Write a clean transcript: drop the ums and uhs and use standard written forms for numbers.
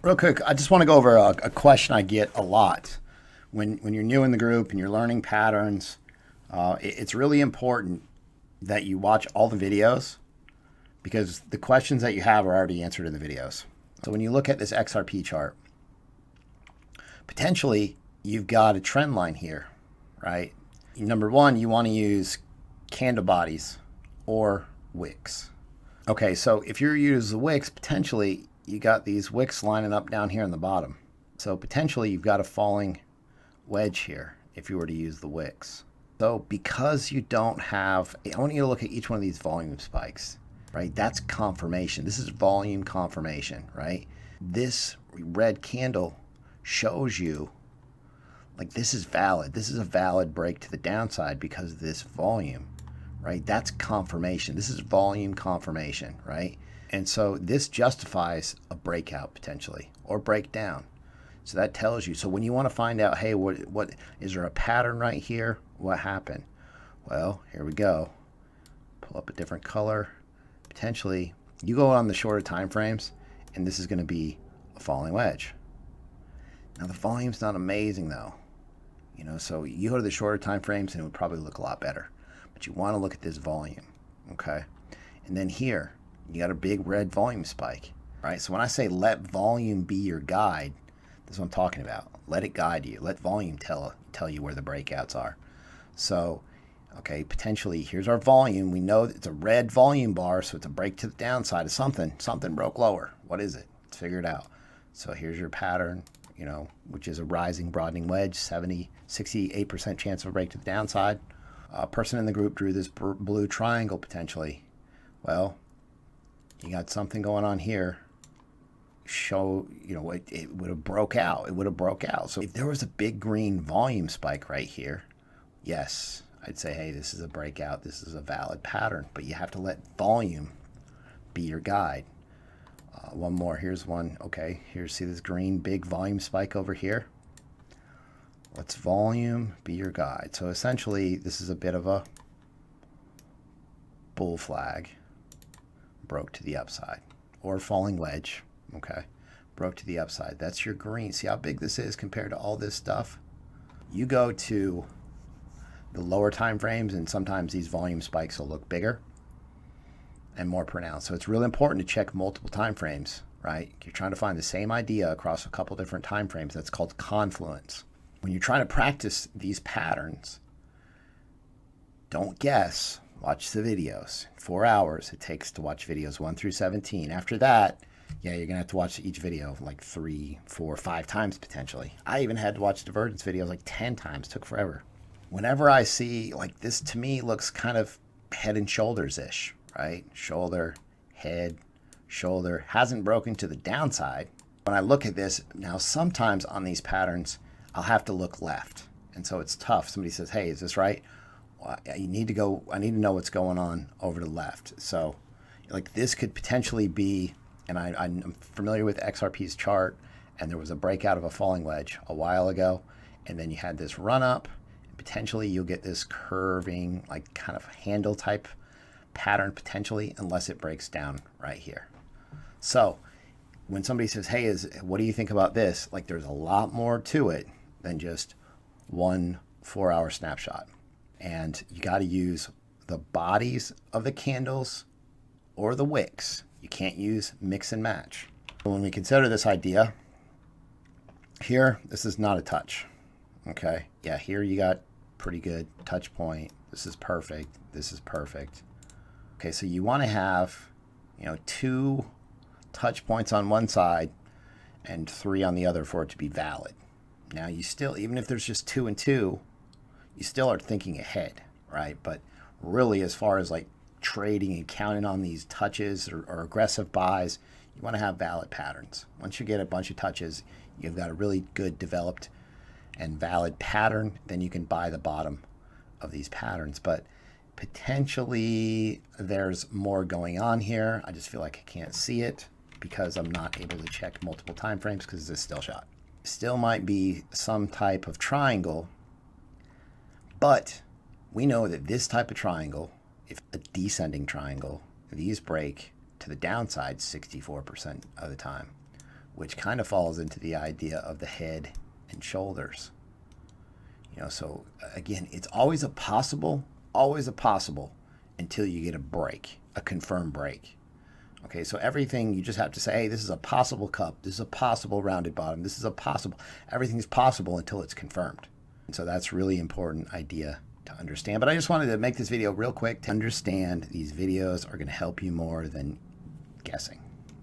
Real quick, I just want to go over a question I get a lot when you're new in the group and you're learning patterns. It's really important that you watch all the videos because the questions that you have are already answered in the videos. So when you look at this XRP chart, potentially you've got a trend line here, right? Number one, you want to use candle bodies or wicks. Okay, so if you use the wicks, potentially you got these wicks lining up down here in the bottom. So potentially you've got a falling wedge here if you were to use the wicks. So because you don't have, I want you to look at each one of these volume spikes, right? That's confirmation. This is volume confirmation, right? This red candle shows you like this is valid. This is a valid break to the downside because of this volume, right? That's confirmation. This is volume confirmation, right? And so this justifies a breakout potentially or breakdown. So that tells you. So when you want to find out, hey, what is there a pattern right here? What happened? Well, here we go. Pull up a different color. Potentially, you go on the shorter time frames, and this is going to be a falling wedge. Now the volume's not amazing though, so you go to the shorter time frames and it would probably look a lot better. But you want to look at this volume, okay? And then here, you got a big red volume spike, right? So when I say let volume be your guide, that's what I'm talking about. Let it guide you. Let volume tell you where the breakouts are. So, okay, potentially here's our volume. We know that it's a red volume bar, so it's a break to the downside of something. Something broke lower. What is it? Let's figure it out. So here's your pattern, which is a rising broadening wedge, 68% chance of a break to the downside. A person in the group drew this blue triangle potentially. Well, you got something going on here. It would have broke out. It would have broke out. So if there was a big green volume spike right here, yes, I'd say, hey, this is a breakout. This is a valid pattern. But you have to let volume be your guide. One more. Here's one. Okay, see this green big volume spike over here. Let's volume be your guide. So essentially, this is a bit of a bull flag. Broke to the upside. Or falling wedge. Okay, broke to the upside. That's your green. See how big this is compared to all this stuff? You go to the lower time frames, and sometimes these volume spikes will look bigger and more pronounced. So it's really important to check multiple time frames, right? You're trying to find the same idea across a couple different time frames. That's called confluence. When you're trying to practice these patterns, don't guess. Watch the videos. 4 hours it takes to watch videos 1 through 17. After that, yeah, you're going to have to watch each video like 3, 4, 5 times potentially. I even had to watch divergence videos like 10 times. It took forever. Whenever I see like this, to me looks kind of head and shoulders-ish, right? Shoulder, head, shoulder. Hasn't broken to the downside. When I look at this, now sometimes on these patterns, I'll have to look left. And so it's tough. Somebody says, hey, is this right? Well, I need to know what's going on over to the left. So like this could potentially be, and I'm familiar with XRP's chart, and there was a breakout of a falling wedge a while ago, and then you had this run up, and potentially you'll get this curving, like kind of handle type pattern potentially, unless it breaks down right here. So when somebody says, hey, what do you think about this? Like there's a lot more to it than just one 4-hour snapshot. And you got to use the bodies of the candles or the wicks. You can't use mix and match. When we consider this idea, here, this is not a touch. Okay, yeah, here you got pretty good touch point. This is perfect. This is perfect. Okay, so you want to have, 2 touch points on one side and 3 on the other for it to be valid. Now you still, even if there's just 2 and 2, you still are thinking ahead, right? But really, as far as like trading and counting on these touches or aggressive buys, you want to have valid patterns. Once you get a bunch of touches, you've got a really good developed and valid pattern, then you can buy the bottom of these patterns. But potentially there's more going on here. I just feel like I can't see it because I'm not able to check multiple time frames because it's a still shot. Still might be some type of triangle, but we know that this type of triangle, if a descending triangle, these break to the downside 64% of the time, which kind of falls into the idea of the head and shoulders. You know, so again, it's always a possible until you get a break, a confirmed break. Okay, so everything you just have to say, hey, this is a possible cup, this is a possible rounded bottom, this is a possible, everything's possible until it's confirmed. And so that's really important idea to understand. But I just wanted to make this video real quick to understand these videos are going to help you more than guessing.